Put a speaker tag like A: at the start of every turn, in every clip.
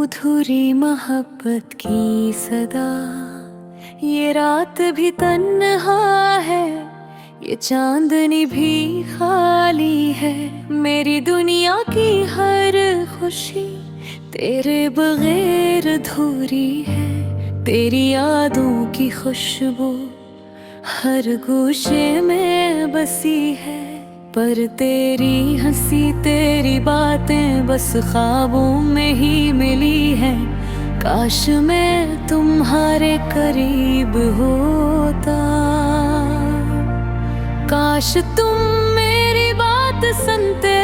A: अधूरी मोहब्बत की सदा, ये रात भी तन्हा है, ये चांदनी भी खाली है। मेरी दुनिया की हर खुशी तेरे बगैर अधूरी है। तेरी यादों की खुशबू हर गोशे में बसी है, पर तेरी हंसी तेरी बातें बस ख्वाबों में ही मिली है। काश मैं तुम्हारे करीब होता, काश तुम मेरी बात सुनते,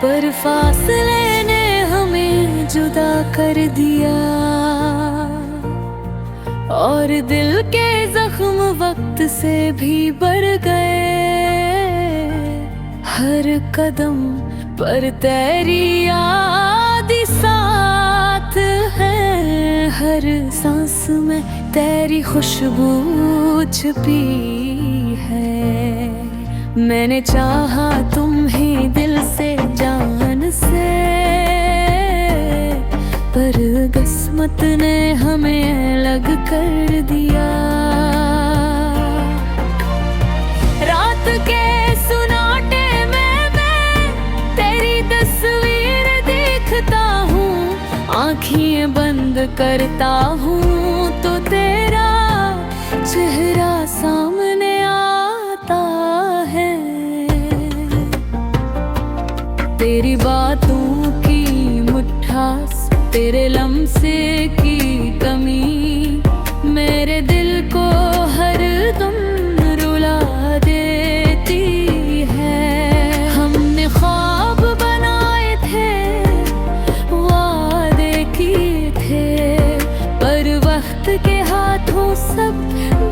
A: पर फासले ने हमें जुदा कर दिया, और दिल के जख्म वक्त से भी बढ़ गए। हर कदम पर तेरी याद साथ है, हर सांस में तेरी खुशबू छुपी है। मैंने चाहा तुम्हें दिल से जान से, पर किस्मत ने हमें अलग कर दिया। रात के सुनाटे में मैं तेरी तस्वीर देखता हूँ, आँखें बंद करता हूँ तो तेरा चेहरा सामने आता है। तेरी बातों की मिठास, तेरे लम्से की कमी मेरे दिल को हर दम रुला देती है। हमने ख्वाब बनाए थे, वादे किए थे, पर वक्त के हाथों सब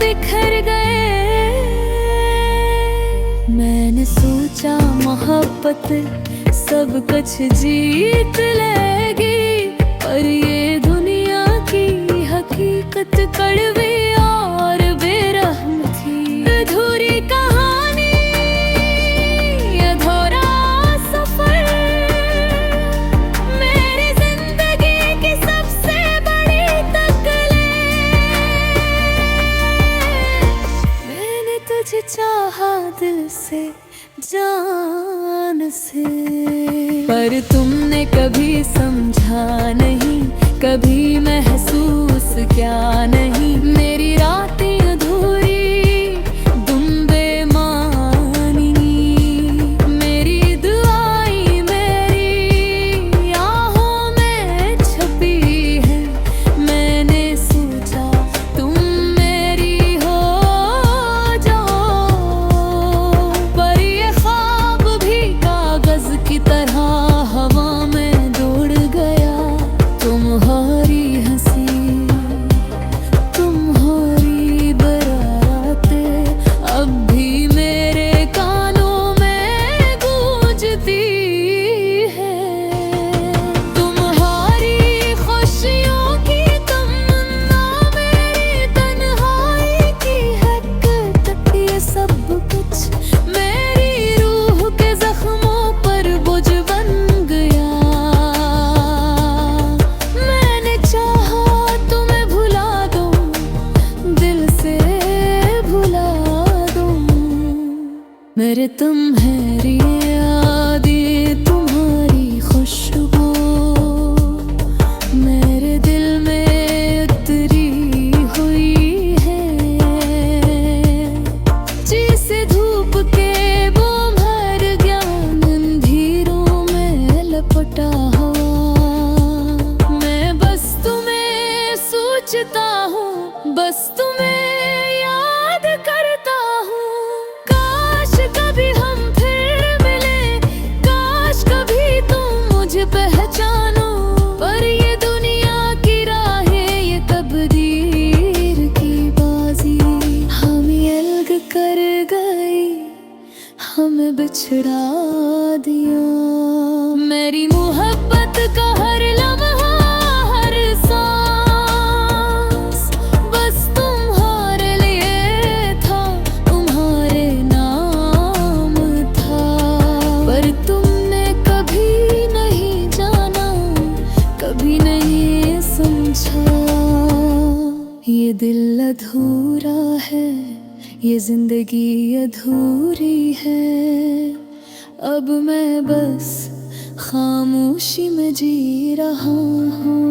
A: बिखर गए। मैंने सोचा मोहब्बत सब कुछ जीत लेगी, पर ये दुनिया की हकीकत कड़वी और बेरहम थी। अधूरी कहानी, अधूरा सफर, मेरी जिंदगी की सबसे बड़ी तकलीफ। मैंने तुझे चाहा दिल से जान से, पर तुमने कभी समझा नहीं, कभी महसूस क्या नहीं। मेरी रातें अधूरी, तुम बेमानी, मेरी दुआएं मेरी आहों में छुपी है। मैंने सोचा तुम मेरी हो जाओ, पर ये ख्वाब भी कागज की तरह हवा में दौड़ गया। तुम्हारी हंसी, तुम्हारी बातें अब भी मेरे कानों में गूंजती है। तुम्हारी खुशियों की तमन्ना मेरी तन्हाई की हकीकत, ये सब कुछ मेरी रूह के जख्मों पर बोझ बन गया। मैंने चाहा तुम्हें भुला दूं, दिल से भुला दूं, मेरे तुम्हारी यादें, तुम्हारी खुशबू मेरे दिल में उतरी हुई है। जैसे धूप के वो भर ज्ञान अंधेरों में लपटा हुआ। मैं बस तुम्हें सोचता हूँ, बस तुम्हें याद करता हूँ। काश कभी हम फिर मिले, काश कभी तुम मुझे पहचानो, पर ये दुनिया की राहें, ये तकदीर की बाजी हमें अलग कर गई, हमें बिछड़ा दिया। मेरी मोहब्बत का हर लम्हा, हर सांस बस तुम्हारे लिए था, तुम्हारे नाम था, पर तुमने कभी ये दिल अधूरा है, ये जिंदगी अधूरी है। अब मैं बस खामोशी में जी रहा हूँ।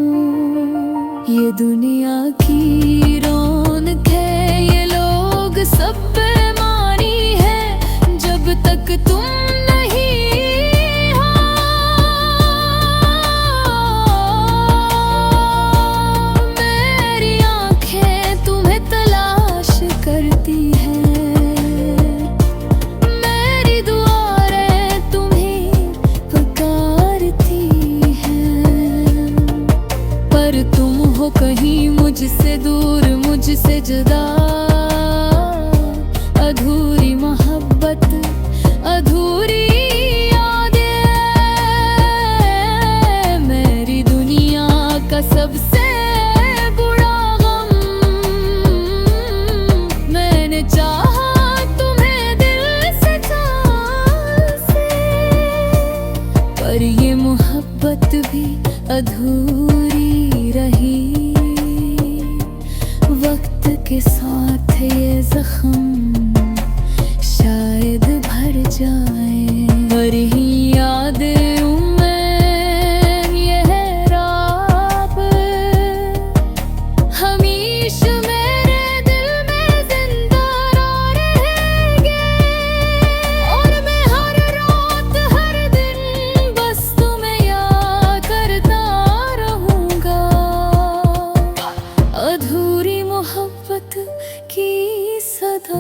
A: ये दुनिया की रौनक है, ये लोग सब बेमानी है। जब तक तुम कहीं मुझसे दूर, मुझसे जुदा, अधूरी मोहब्बत, अधूरी यादें, मेरी दुनिया का सबसे बुरा गम। मैंने चाहा तुम्हें दिल से जान से, पर ये मोहब्बत भी अधूरी रही। वक्त के साथ ये जख्म शायद भर जाए, पर ही यादें उम्मीद ये है राब हमेशा मेरे दिल में जिंदा रहेंगे। और मैं हर रात हर दिन बस तुम्हें याद करता रहूंगा। अधूरी मोहब्बत की सदा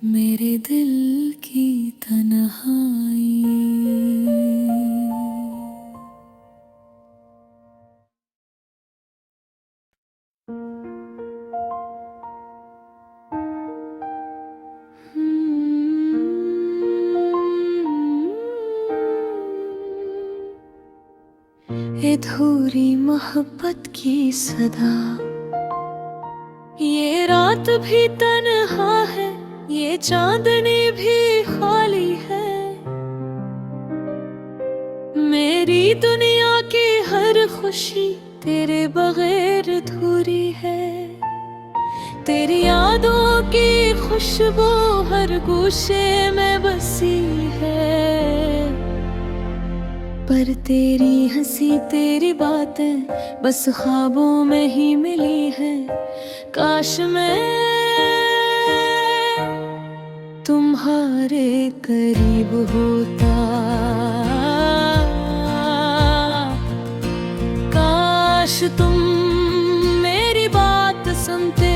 A: मेरे दिल की तन्हाई। अधूरी मोहब्बत की सदा, ये रात भी तन्हा है, ये चांदनी भी खाली है। मेरी दुनिया की हर खुशी तेरे बगैर अधूरी है। तेरी यादों की खुशबू हर गोशे में बसी है, पर तेरी हंसी तेरी बातें बस ख्वाबों में ही मिली है। काश मैं तुम्हारे करीब होता, काश तुम मेरी बात सुनते,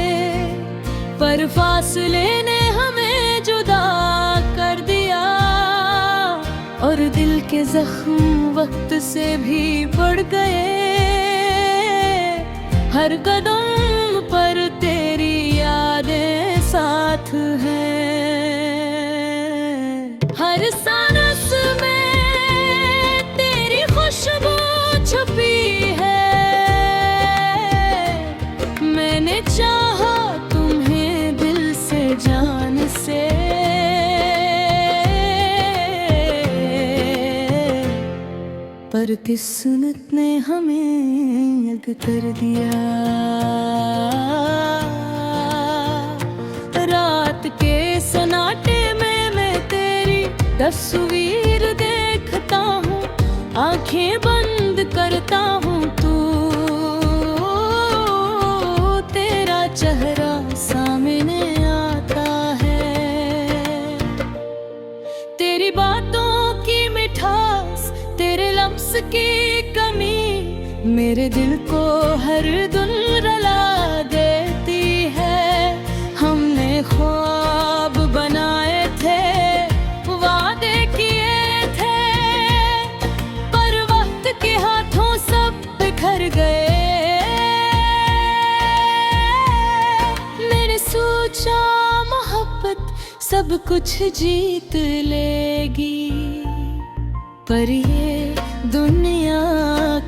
A: पर फासले ने हमें जुदा कर दिया। और दिल के जख्म वक्त से भी बढ़ गए, हर कदम पर तेरी यादें साथ हैं। हर सांस में तेरी खुशबू छुपी है। मैंने चाहा तुम्हें दिल से जान से, पर किस्मत ने हमें अलग कर दिया। रात के सन्नाटे में मैं तेरी तस्वीर देखता हूँ, आंखें बंद करता हूँ तू, तेरा चेहरा सामने आता है। तेरी बातों की मिठास, तेरे लफ्ज़ की कमी मेरे दिल को हर दिन रुला देती है। हमने ख्वाब बनाए थे, वादे किए थे, पर वक्त के हाथों सब बिखर गए। मैंने सोचा मोहब्बत सब कुछ जीत लेगी, पर ये दुनिया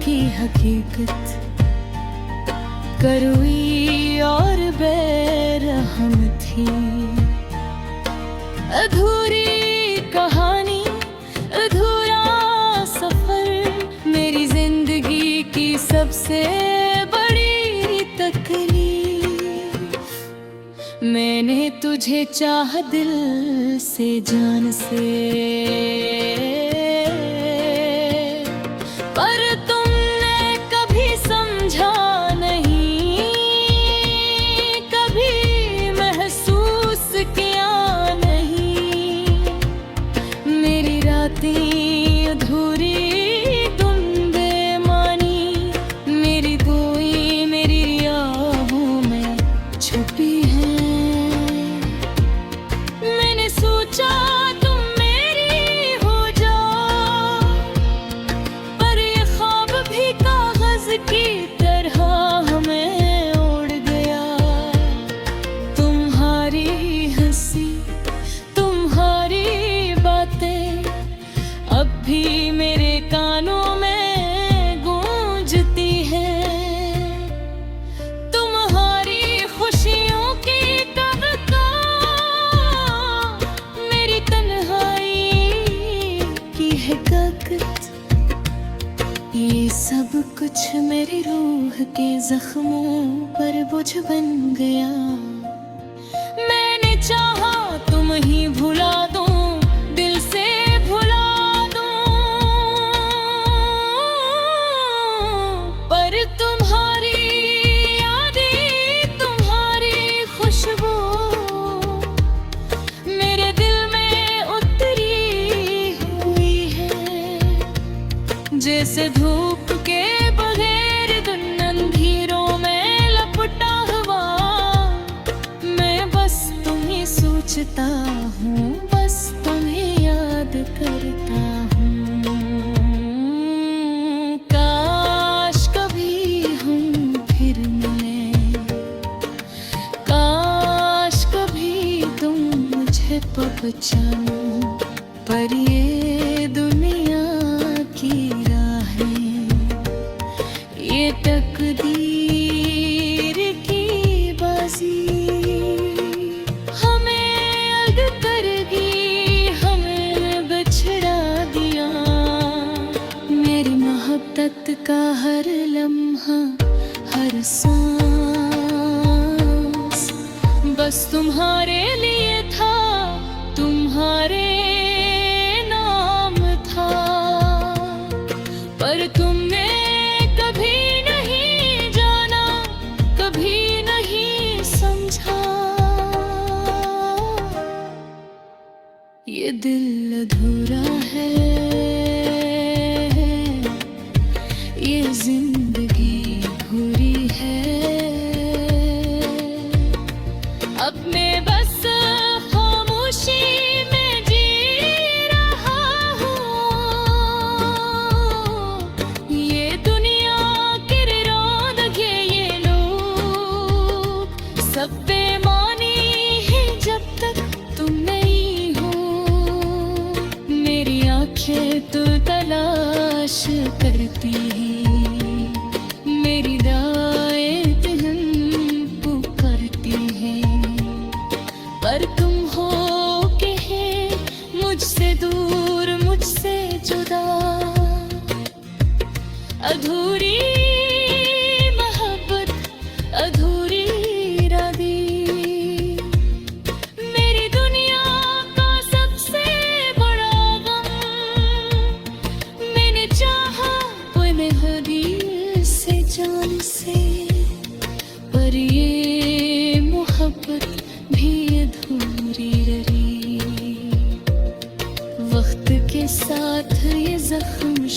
A: की हकीकत कड़वी और बेरहम थी। अधूरी कहानी, अधूरा सफर, मेरी जिंदगी की सबसे तुझे चाह दिल से जान से, पर तुमने कभी समझा नहीं, कभी महसूस किया नहीं। मेरी रातें अधूरी तुम बेमानी, मेरी गोई मेरी राहों में छुपी है। मैंने सोचा तुम मेरी हो जाओ, पर ये ख्वाब भी कागज की तरह हमें उड़ गया। तुम्हारी हंसी तुम्हारी बातें अब भी मेरे कानों में गूंजती हैं। तुम्हारी खुशियों की कविता मेरी तन्हाई की हकीकत, ये सब कुछ मेरी रूह के जख्मों पर बोझ बन गया। मैंने चाहा तुम ही भुला दूं, दिल से भुला दूं, पर तुम्हारी यादें तुम्हारी खुशबू मेरे दिल में उतरी हुई है। जैसे धूप के बगैर दिन अंधेरों में लपटा हुआ, मैं बस तुम्हें सोचता हूँ, बस तुम्हें याद करता हूँ। काश कभी हम फिर मिलें, काश कभी तुम मुझे पहचानो, पर ये दुनिया की राहें, ये तकदीर की बाजी हमें अलग करगी, हमें बिछड़ा दिया। मेरी मोहब्बत का हर लम्हा हर सांस बस तुम्हारे लिए था, तुम्हारे नाम था, पर तुमने कभी नहीं जाना, कभी नहीं समझा। ये दिल अधूरा है, ये जिंदगी अधूरी है। अपने बस खामोशी में जी रहा हूँ, ये दुनिया की रौनकें ये लोग सब बेमानी है जब तक तुम नहीं हो। मेरी आंखें तो तलाश करती हैं, मेरी दाएं दिल पुकारती हैं, पर तुम हो के है मुझसे दूर, मुझसे जुदा। अधूरी मोहब्बत अधूरी इरादे, मेरी दुनिया का सबसे बड़ा गम। मैंने चाहा वो मैं दिल से जान से, पर ये मोहब्बत भी अधूरी रही। वक्त के साथ ये जख्म